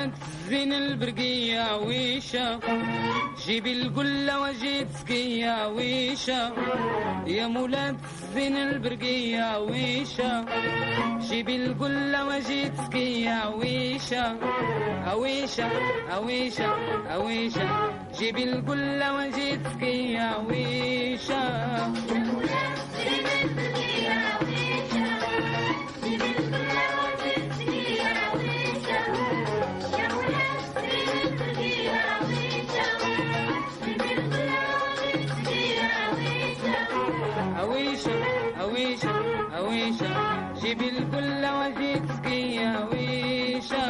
مولاة الزين البرقية ويشا، جيبي القلة وجيت سقية ويشا، يا مولاة الزين البرقية ويشا، جيبي القلة وجيت سقية ويشا، أويشا أويشا أويشا، جيبي القلة وجيت سقية ويشا. أويشا جيبي القلة وجيت سقية ويشا.